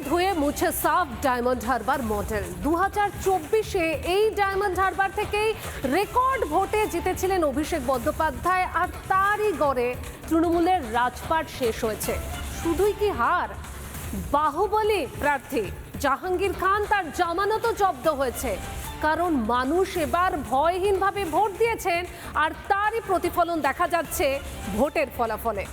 ধুয়ে মুছে সাফ ডায়মন্ড হারবার মডেল 2024-এ এই ডায়মন্ড হারবার থেকেই রেকর্ড ভোটে জিতেছিলেন অভিষেক বন্দ্যোপাধ্যায়, আর তারই গড়ে তৃণমূলের রাজপাট শেষ হয়েছে। শুধুই কি হার, বাহুবলী প্রার্থী জাহাঙ্গীর খান তার জামানতও জব্দ হয়েছে, কারণ মানুষ এবার ভয়হীনভাবে ভোট দিয়েছেন, আর তারই প্রতিফলন দেখা যাচ্ছে ভোটের ফলাফলে।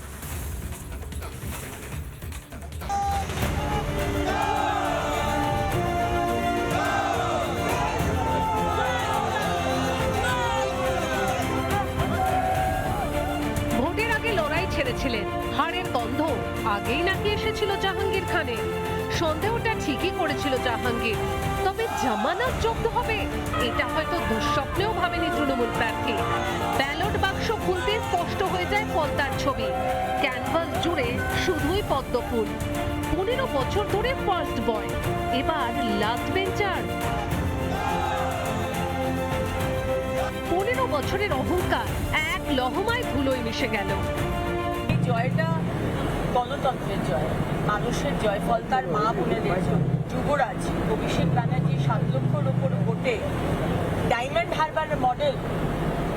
ভোটের আগে লড়াই ছেড়েছিলেন, হারের গন্ধ আগেই নাকি এসেছিল জাহাঙ্গীর খানের। সন্দেহটা ঠিকই করেছিল জাহাঙ্গীর, তবে জামানত জব্দ হবে এটা হয়তো দুঃস্বপ্নেও ভাবেনি তৃণমূল প্রার্থী। ব্যালট বাক্স খুলতে স্পষ্ট হয়ে যায় পদ্মার ছবি, ক্যানভাস জুড়ে শুধুই পদ্ম ফুল। 15 বছর ধরে ফার্স্ট বয়, এবার লাস্ট বেঞ্চার। 15 বছরের অহংকার এক লহমায় ধুলোয় মিশে গেল। এই জয়টা গণতন্ত্রের জয়, মানুষের জয়, ফল তার মা বোনেদের যুবরাজ অভিষেক ব্যানার্জি 7 লক্ষর উপর ভোটে diamond Harbour model,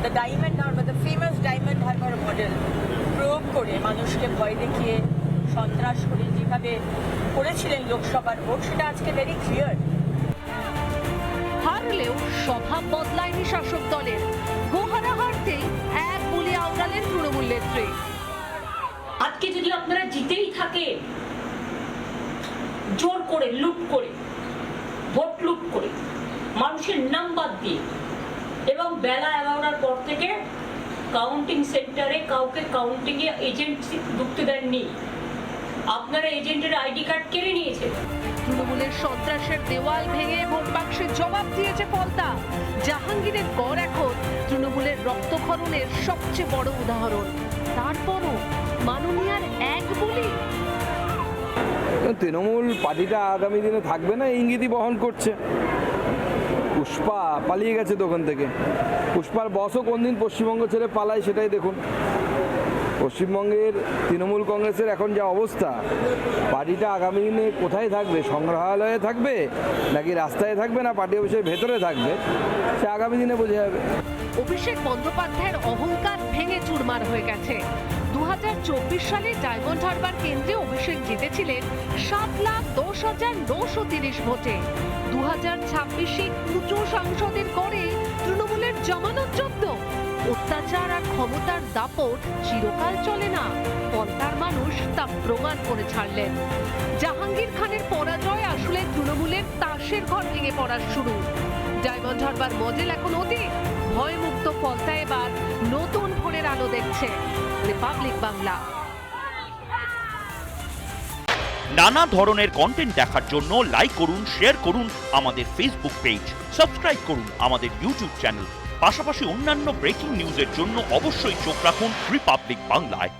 the diamond Harbour, the famous diamond Harbour model প্রয়োগ করে মানুষকে ভয় দেখিয়ে সন্ত্রাস করে যেভাবে করেছিলেন লোকসভার ভোট, সেটা আজকে ভেরি ক্লিয়ার। হারলেও স্বভাব বদলায়নি শাসক দলের। গোহারা হারতেই এক বুলি আওড়ালেন তৃণমূল নেত্রী। আজকে যদি আপনারা জিতেই থাকে, জোর করে লুট করে, ভোট লুট করে, মানুষের নাম্বার দিয়ে, এবং বেলা 11টার পর থেকে কাউন্টিং সেন্টারে কাউকে কাউন্টিং এ এজেন্ট ঢুকতে দেননি, আপনারা এজেন্টের আইডি কার্ড কেড়ে নিয়েছে। তৃণমূলের সন্ত্রাসের দেওয়াল ভেঙে ভোট বাক্সের জবাব দিয়েছে পলতা। জাহাঙ্গীরের গড় এখন তৃণমূলের রক্তক্ষরণের সবচেয়ে বড় উদাহরণ। তারপরও মাননীয়ার এক বলি। তৃণমূল পার্টিটা আগামী দিনে থাকবে না ইঙ্গিতই বহন করছে। পুষ্পা পালিয়ে গেছে দোকান থেকে, পুষ্পার বসও কোন দিন পশ্চিমবঙ্গ ছেড়ে পালায় সেটাই দেখুন। পশ্চিমবঙ্গের তৃণমূল কংগ্রেসের এখন যা অবস্থা, পার্টিটা আগামী দিনে কোথায় থাকবে, সংগ্রহালয়ে থাকবে নাকি রাস্তায় থাকবে না পার্টি অফিসের ভেতরে থাকবে, সে আগামী দিনে বোঝা যাবে। অভিষেক বন্দ্যোপাধ্যায়ের অহংকার ভেঙে চুরমার হয়ে গেছে। 2024 সালে ডায়মন্ড হারবার কেন্দ্রে অভিষেক জিতেছিলেন 7,10,930 ভোটে। 2026-এ কুচো সাংসদের গড়ে তৃণমূলের জামানত জব্দ। অত্যাচার আর ক্ষমতার দাপট চিরকাল চলে না, পন্থার মানুষ তা প্রমাণ করে ছাড়লেন। জাহাঙ্গীর খানের পরাজয় আসলে তৃণমূলের তাসের ঘর ভেঙে পড়ার শুরু। ডায়মন্ড হারবার মডেল এখন অতীত, ভয়মুক্ত পন্থা এবার নতুন ভোরের আলো দেখছে রিপাবলিক বাংলা। নানা ধরনের কন্টেন্ট দেখার জন্য লাইক করুন, শেয়ার করুন আমাদের ফেসবুক পেজ, সাবস্ক্রাইব করুন আমাদের ইউটিউব চ্যানেল। পাশাপাশি অন্যান্য ব্রেকিং নিউজের জন্য অবশ্যই চোখ রাখুন রিপাবলিক বাংলায়।